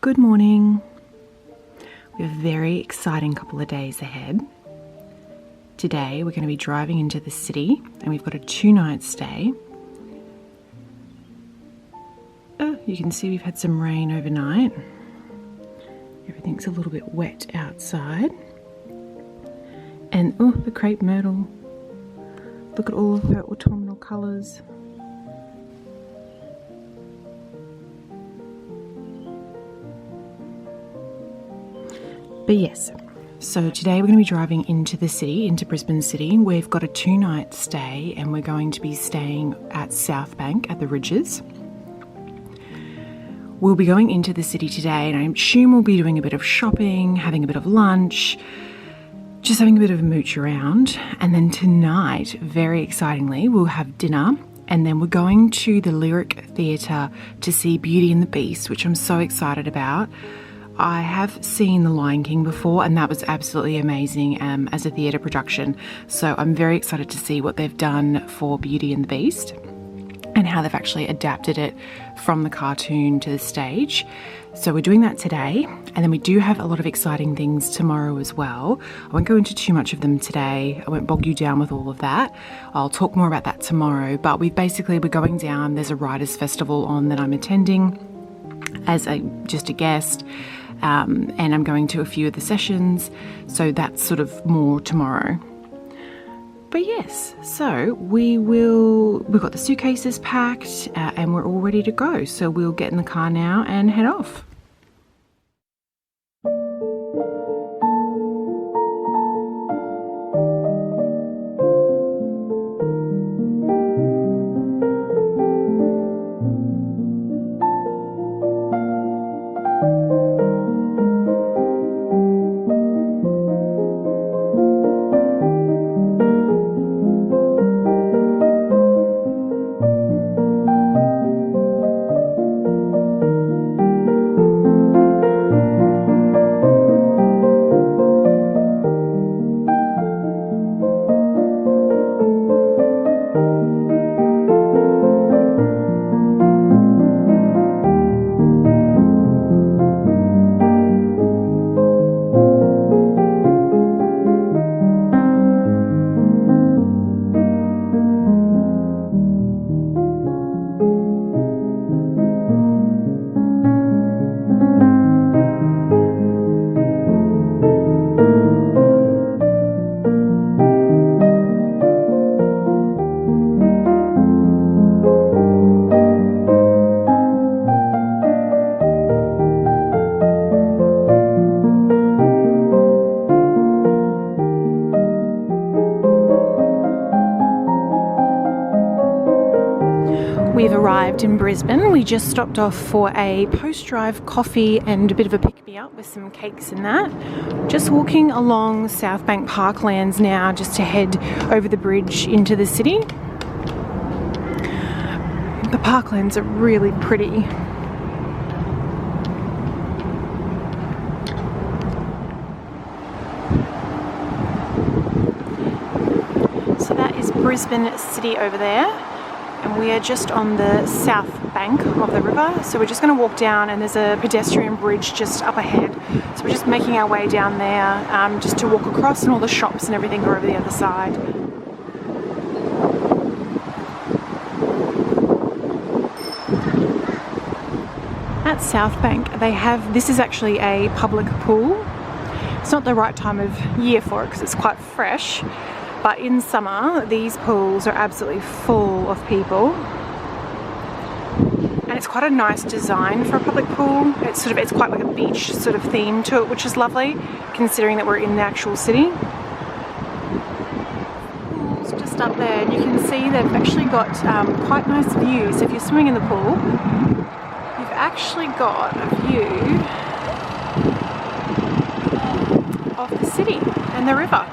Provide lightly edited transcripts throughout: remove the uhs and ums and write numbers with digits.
Good morning. We have a very exciting couple of days ahead. Today we're going to be driving into the city and we've got a 2-night stay. You can see we've had some rain overnight. Everything's a little bit wet outside. And the crepe myrtle. Look at all of her autumnal colours. But yes, so today we're going to be driving into the city, into Brisbane City. We've got a 2-night stay and we're going to be staying at South Bank at the Ridges. We'll be going into the city today and I assume we'll be doing a bit of shopping, having a bit of lunch, just having a bit of a mooch around. And then tonight, very excitingly, we'll have dinner and then we're going to the Lyric Theatre to see Beauty and the Beast, which I'm so excited about. I have seen The Lion King before and that was absolutely amazing as a theatre production. So I'm very excited to see what they've done for Beauty and the Beast and how they've actually adapted it from the cartoon to the stage. So we're doing that today, and then we do have a lot of exciting things tomorrow as well. I won't go into too much of them today. I won't bog you down with all of that. I'll talk more about that tomorrow, but we're going down. There's a writers' festival on that I'm attending as just a guest. And I'm going to a few of the sessions, so that's sort of more tomorrow. But yes, so we've got the suitcases packed and we're all ready to go. So we'll get in the car now and head off. We've arrived in Brisbane. We just stopped off for a post-drive coffee and a bit of a pick-me-up with some cakes and that. Just walking along South Bank Parklands now just to head over the bridge into the city. The parklands are really pretty. So that is Brisbane City over there. And we are just on the south bank of the river. So we're just going to walk down and there's a pedestrian bridge just up ahead. So we're just making our way down there just to walk across, and all the shops and everything are over the other side. At South Bank, this is actually a public pool. It's not the right time of year for it because it's quite fresh. But in summer, these pools are absolutely full of people. And it's quite a nice design for a public pool. It's quite like a beach sort of theme to it, which is lovely, considering that we're in the actual city. Pool's just up there, and you can see they've actually got quite nice views. So if you're swimming in the pool, you've actually got a view of the city and the river.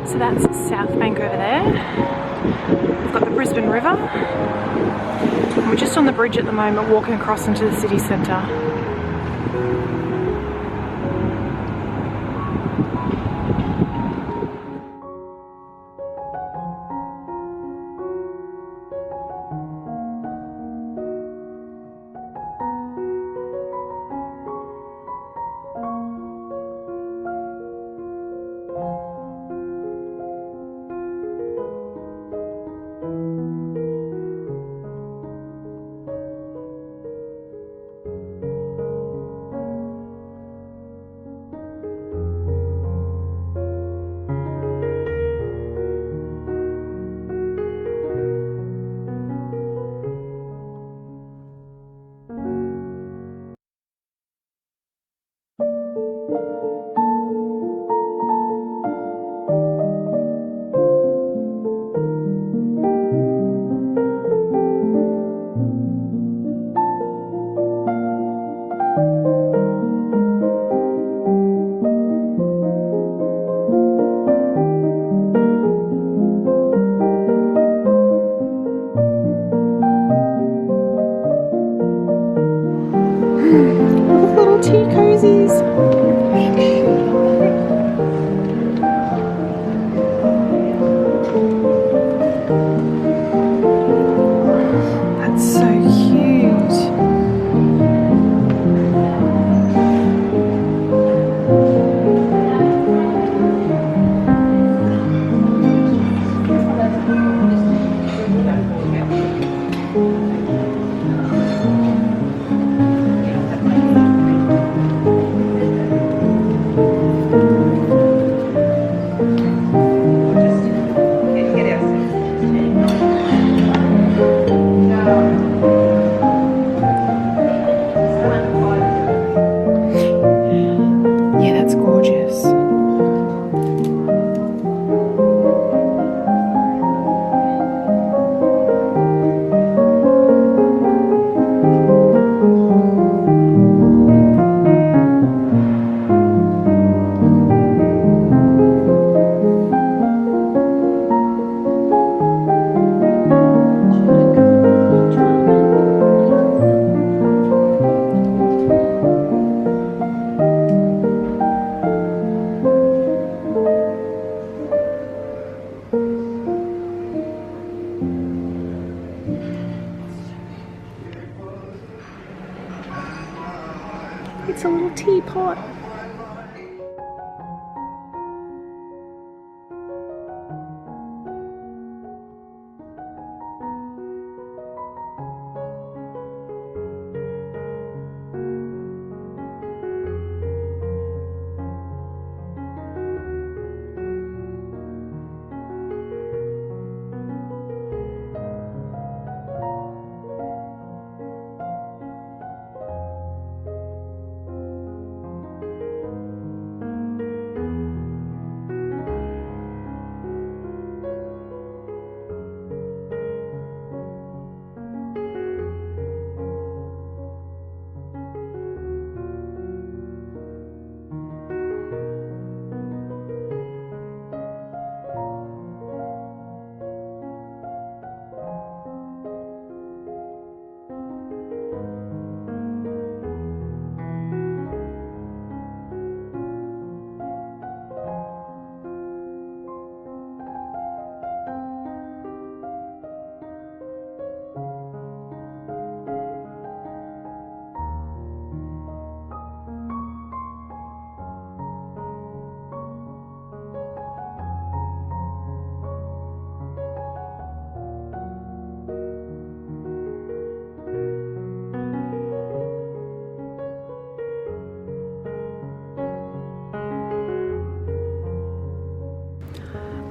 So that's South Bank over there. We've got the Brisbane River. And we're just on the bridge at the moment, walking across into the city centre. Little tea cozies. That's so cute. Yeah, that's gorgeous. It's a little teapot.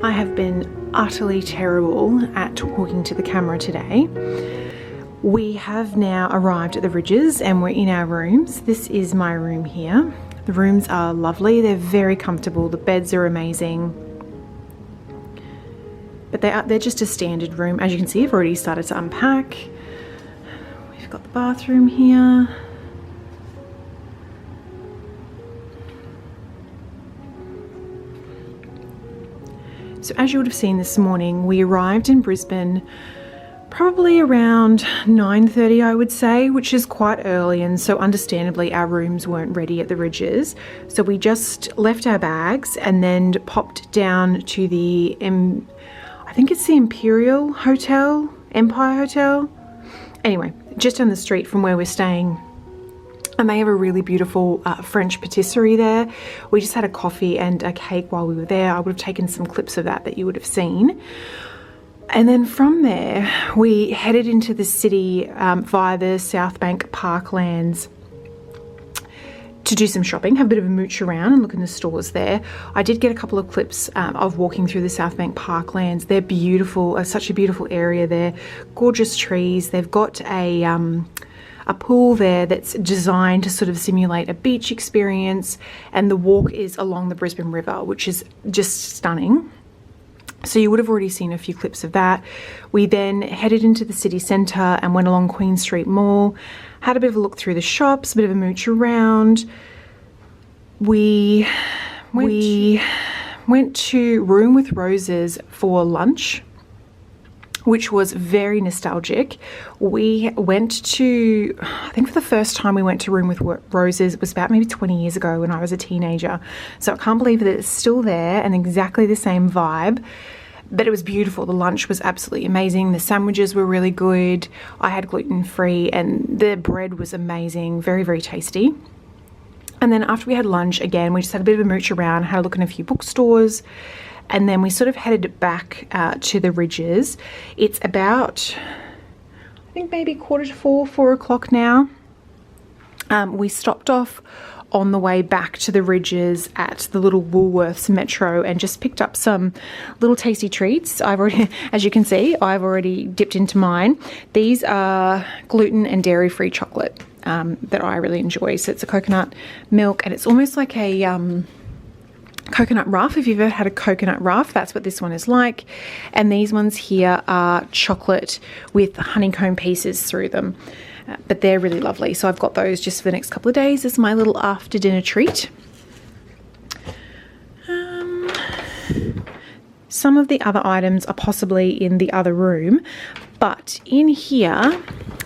I have been utterly terrible at talking to the camera today. We have now arrived at the Ridges and we're in our rooms. This is my room here. The rooms are lovely, they're very comfortable, the beds are amazing. But they're just a standard room. As you can see, I've already started to unpack. We've got the bathroom here. So as you would have seen this morning, we arrived in Brisbane probably around 9:30, I would say, which is quite early, and so understandably our rooms weren't ready at the Ridges. So we just left our bags and then popped down to the, I think it's the Imperial Hotel, Empire Hotel. Anyway, just down the street from where we're staying. And they have a really beautiful French patisserie there. We just had a coffee and a cake while we were there. I would have taken some clips of that you would have seen. And then from there, we headed into the city via the South Bank Parklands to do some shopping, have a bit of a mooch around and look in the stores there. I did get a couple of clips of walking through the South Bank Parklands. They're beautiful, such a beautiful area there. Gorgeous trees. They've got a pool there that's designed to sort of simulate a beach experience, and the walk is along the Brisbane River, which is just stunning. So you would have already seen a few clips of that. We then headed into the city centre and went along Queen Street Mall, had a bit of a look through the shops, a bit of a mooch around. We went to Room with Roses for lunch, which was very nostalgic. We went to, I think for the first time we went to Room with Roses, it was about maybe 20 years ago when I was a teenager. So I can't believe that it's still there and exactly the same vibe. But it was beautiful. The lunch was absolutely amazing. The sandwiches were really good. I had gluten-free and the bread was amazing. Very, very tasty. And then after we had lunch, again, we just had a bit of a mooch around, had a look in a few bookstores. And then we sort of headed back to the Ridges. It's about, I think maybe 3:45, 4 o'clock now. We stopped off on the way back to the Ridges at the little Woolworths Metro and just picked up some little tasty treats. I've already, as you can see, I've already dipped into mine. These are gluten and dairy-free chocolate that I really enjoy. So it's a coconut milk and it's almost like a coconut ruff. If you've ever had a coconut ruff, that's what this one is like. And these ones here are chocolate with honeycomb pieces through them. But they're really lovely. So I've got those just for the next couple of days as my little after dinner treat. Some of the other items are possibly in the other room, but in here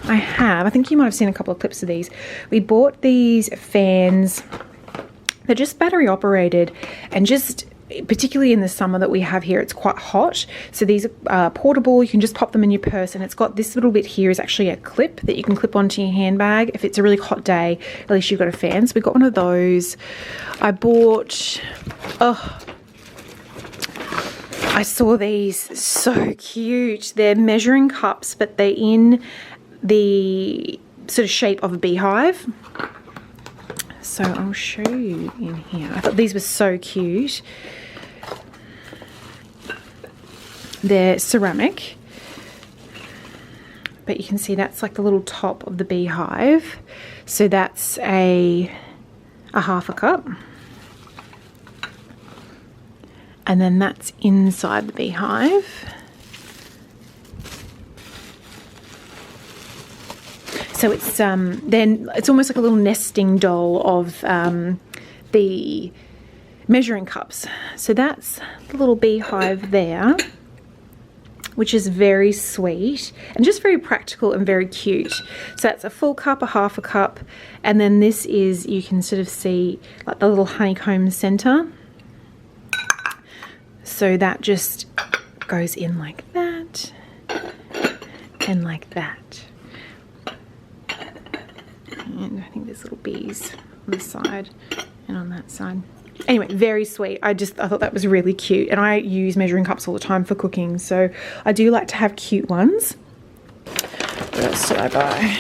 I think you might have seen a couple of clips of these. We bought these fans. They're just battery operated and just particularly in the summer that we have here, it's quite hot. So these are portable. You can just pop them in your purse, and it's got this little bit here is actually a clip that you can clip onto your handbag. If it's a really hot day, at least you've got a fan. So we got one of those. I bought, I saw these, so cute. They're measuring cups, but they're in the sort of shape of a beehive. So I'll show you in here. I thought these were so cute. They're ceramic, but you can see that's like the little top of the beehive. So that's a half a cup. And then that's inside the beehive. So it's then it's almost like a little nesting doll of the measuring cups. So that's the little beehive there, which is very sweet and just very practical and very cute. So that's a full cup, a half a cup, and then this is, you can sort of see like the little honeycomb center. So that just goes in like that and like that. And I think there's little bees on this side and on that side. Anyway, very sweet. I thought that was really cute. And I use measuring cups all the time for cooking, so I do like to have cute ones. What else did I buy?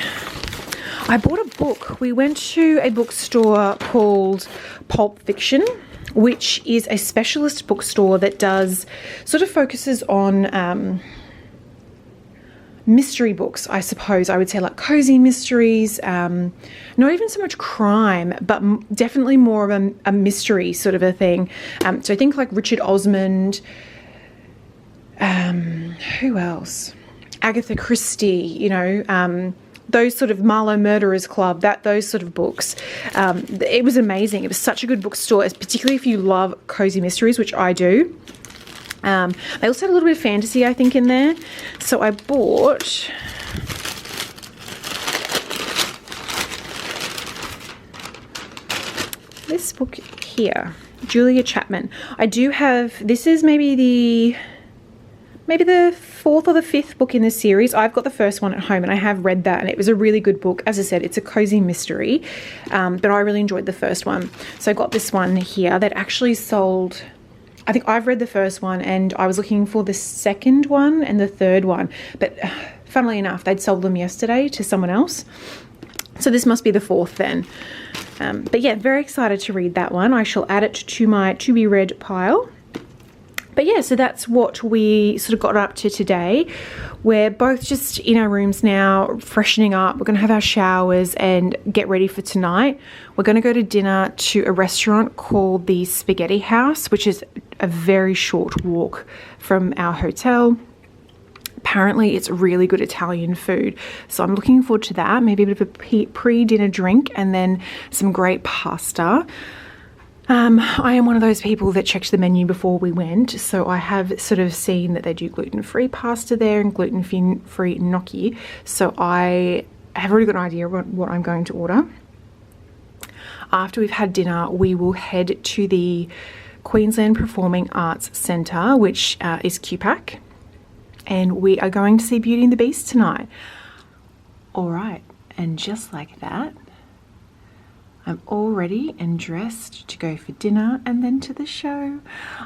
I bought a book. We went to a bookstore called Pulp Fiction, which is a specialist bookstore that does sort of focuses on mystery books, I suppose. I would say like cozy mysteries, not even so much crime, but definitely more of a mystery sort of a thing. So I think like Richard Osmond, who else? Agatha Christie, you know, those sort of Marlowe Murderers Club, those sort of books. It was amazing. It was such a good bookstore, particularly if you love cozy mysteries, which I do. They also had a little bit of fantasy, I think, in there. So I bought this book here, Julia Chapman. I do have, this is maybe the fourth or the fifth book in the series. I've got the first one at home and I have read that, and it was a really good book. As I said, it's a cozy mystery, but I really enjoyed the first one. So I got this one here that actually sold, I think I've read the first one and I was looking for the second one and the third one, but funnily enough, they'd sold them yesterday to someone else. So this must be the fourth then. But yeah, very excited to read that one. I shall add it to my to be read pile. But yeah, so that's what we sort of got up to today. We're both just in our rooms now, freshening up. We're going to have our showers and get ready for tonight. We're going to go to dinner to a restaurant called the Spaghetti House, which is a very short walk from our hotel. Apparently it's really good Italian food, so I'm looking forward to that. Maybe a bit of a pre-dinner drink and then some great pasta. I am one of those people that checked the menu before we went, so I have sort of seen that they do gluten-free pasta there and gluten-free gnocchi, so I have already got an idea of what I'm going to order. After we've had dinner, we will head to the Queensland Performing Arts Centre, which is QPAC, and we are going to see Beauty and the Beast tonight. All right, and just like that, I'm all ready and dressed to go for dinner and then to the show.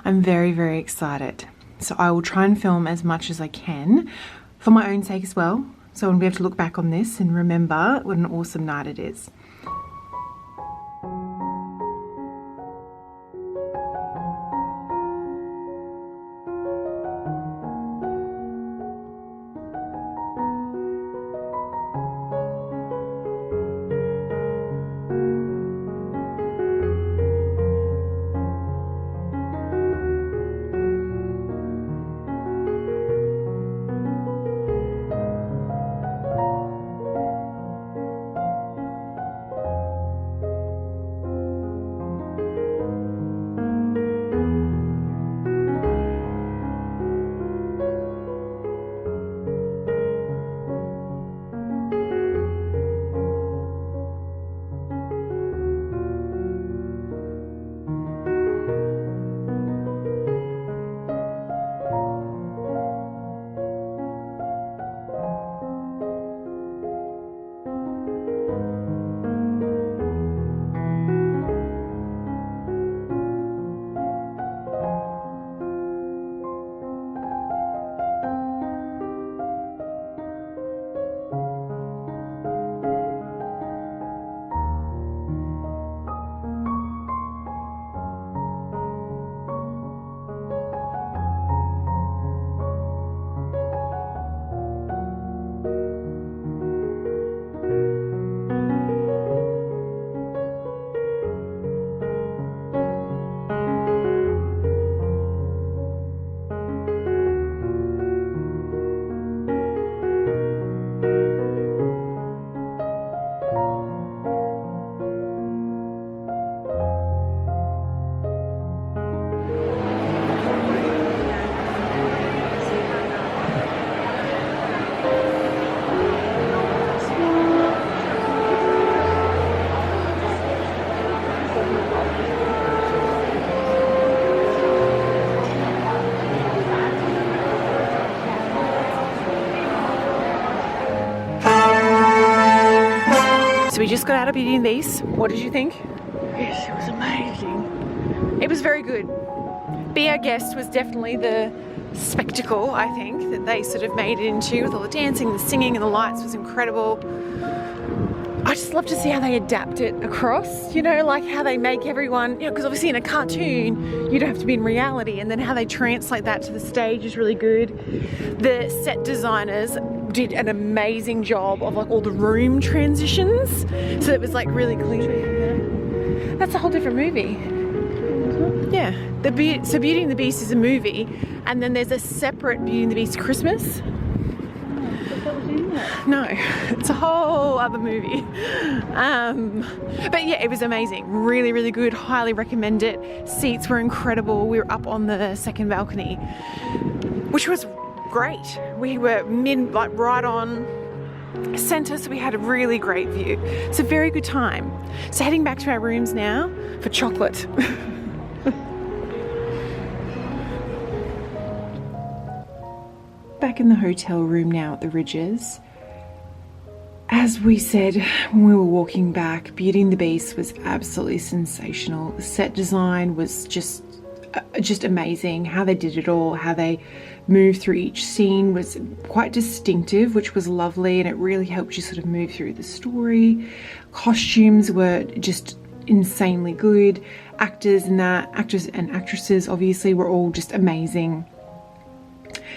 I'm very, very excited. So I will try and film as much as I can for my own sake as well. So I'll be able to look back on this and remember what an awesome night it is. So we just got out of Beauty and the Beast. What did you think? Yes, it was amazing. It was very good. Be Our Guest was definitely the spectacle, I think, that they sort of made it into, with all the dancing, the singing and the lights was incredible. I just love to see how they adapt it across, you know, like how they make everyone, you know, because obviously in a cartoon you don't have to be in reality, and then how they translate that to the stage is really good. The set designers did an amazing job of like all the room transitions, so it was like really clear. That's a whole different movie. Yeah, so Beauty and the Beast is a movie, and then there's a separate Beauty and the Beast Christmas. No, it's a whole other movie. But yeah, it was amazing. Really, really good. Highly recommend it. Seats were incredible. We were up on the second balcony, which was great. We were right on centre, so we had a really great view. It's a very good time. So heading back to our rooms now for chocolate. Back in the hotel room now at the Ridges. As we said when we were walking back, Beauty and the Beast was absolutely sensational. The set design was just amazing. How they did it all, how they moved through each scene was quite distinctive, which was lovely, and it really helped you sort of move through the story. Costumes were just insanely good. Actors and actresses obviously were all just amazing.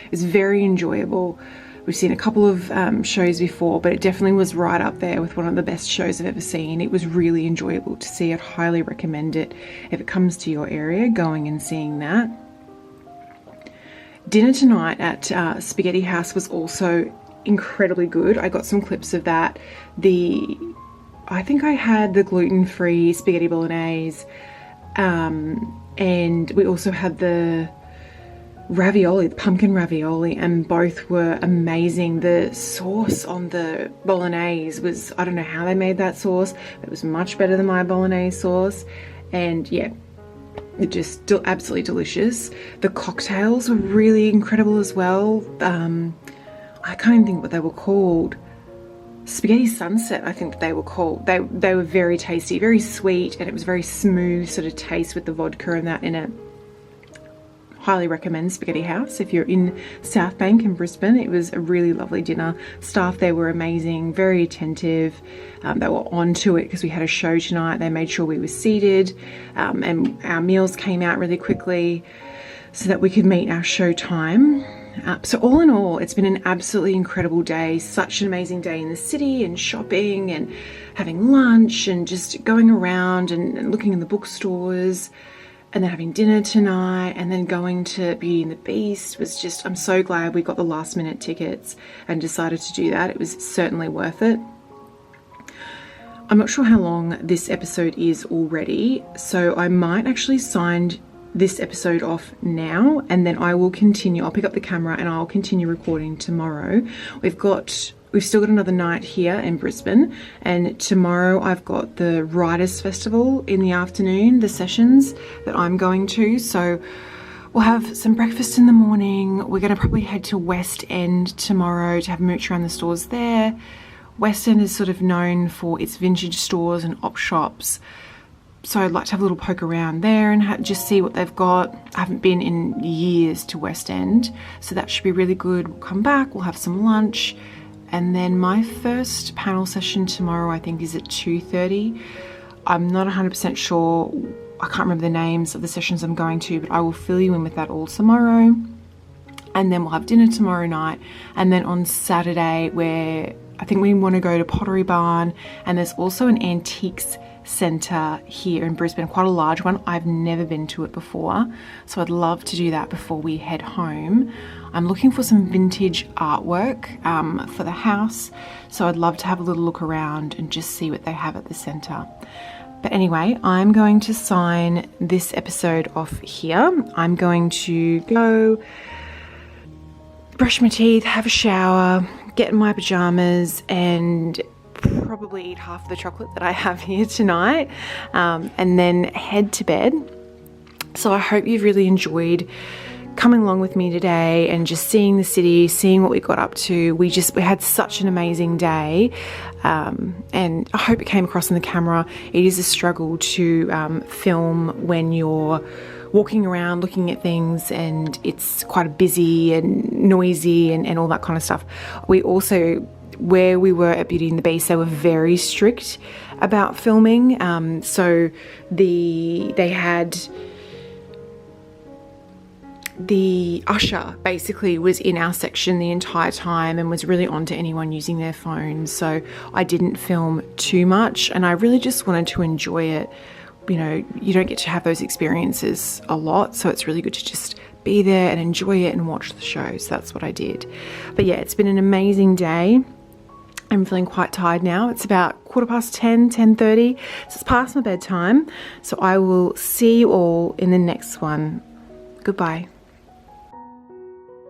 It was very enjoyable. We've seen a couple of shows before, but it definitely was right up there with one of the best shows I've ever seen. It was really enjoyable to see. I'd highly recommend it if it comes to your area, going and seeing that. Dinner tonight at Spaghetti House was also incredibly good. I got some clips of that. I think I had the gluten-free spaghetti bolognese, and we also had the ravioli, the pumpkin ravioli, and both were amazing. The sauce on the bolognese was, I don't know how they made that sauce, but it was much better than my bolognese sauce. And yeah, it just absolutely delicious. The cocktails were really incredible as well. I can't even think what they were called. Spaghetti Sunset, I think they were called. They were very tasty, very sweet, and it was very smooth sort of taste with the vodka and that in it. Highly recommend Spaghetti House if you're in South Bank in Brisbane. It was a really lovely dinner. Staff there were amazing, very attentive. They were on to it because we had a show tonight. They made sure we were seated, and our meals came out really quickly so that we could meet our show time. So all in all, it's been an absolutely incredible day. Such an amazing day in the city, and shopping and having lunch and just going around and looking in the bookstores. And then having dinner tonight, and then going to Beauty and the Beast was just, I'm so glad we got the last minute tickets and decided to do that. It was certainly worth it. I'm not sure how long this episode is already, so I might actually sign this episode off now, and then I will continue. I'll pick up the camera and I'll continue recording tomorrow. We've still got another night here in Brisbane, and tomorrow I've got the Writers' Festival in the afternoon, the sessions that I'm going to. So we'll have some breakfast in the morning. We're going to probably head to West End tomorrow to have a mooch around the stores there. West End is sort of known for its vintage stores and op shops. So I'd like to have a little poke around there and just see what they've got. I haven't been in years to West End, so that should be really good. We'll come back, we'll have some lunch. And then my first panel session tomorrow, I think, is at 2:30. I'm not 100% sure. I can't remember the names of the sessions I'm going to, but I will fill you in with that all tomorrow. And then we'll have dinner tomorrow night. And then on Saturday, where I think we want to go to Pottery Barn, and there's also an antiques centre here in Brisbane, quite a large one. I've never been to it before, so I'd love to do that before we head home. I'm looking for some vintage artwork for the house, so I'd love to have a little look around and just see what they have at the centre. But anyway, I'm going to sign this episode off here. I'm going to go brush my teeth, have a shower, get in my pajamas, and probably eat half the chocolate that I have here tonight, and then head to bed. So I hope you've really enjoyed coming along with me today and just seeing the city, seeing what we got up to. We had such an amazing day, and I hope it came across on the camera. It is a struggle to film when you're walking around looking at things and it's quite busy and noisy and all that kind of stuff. We also, where we were at Beauty and the Beast, they were very strict about filming. So they had the usher basically was in our section the entire time and was really on to anyone using their phones. So I didn't film too much, and I really just wanted to enjoy it. You know, you don't get to have those experiences a lot, so it's really good to just be there and enjoy it and watch the show. So that's what I did. But yeah, it's been an amazing day. I'm feeling quite tired now. It's about 10:15, 10:30, so it's past my bedtime. So I will see you all in the next one. Goodbye.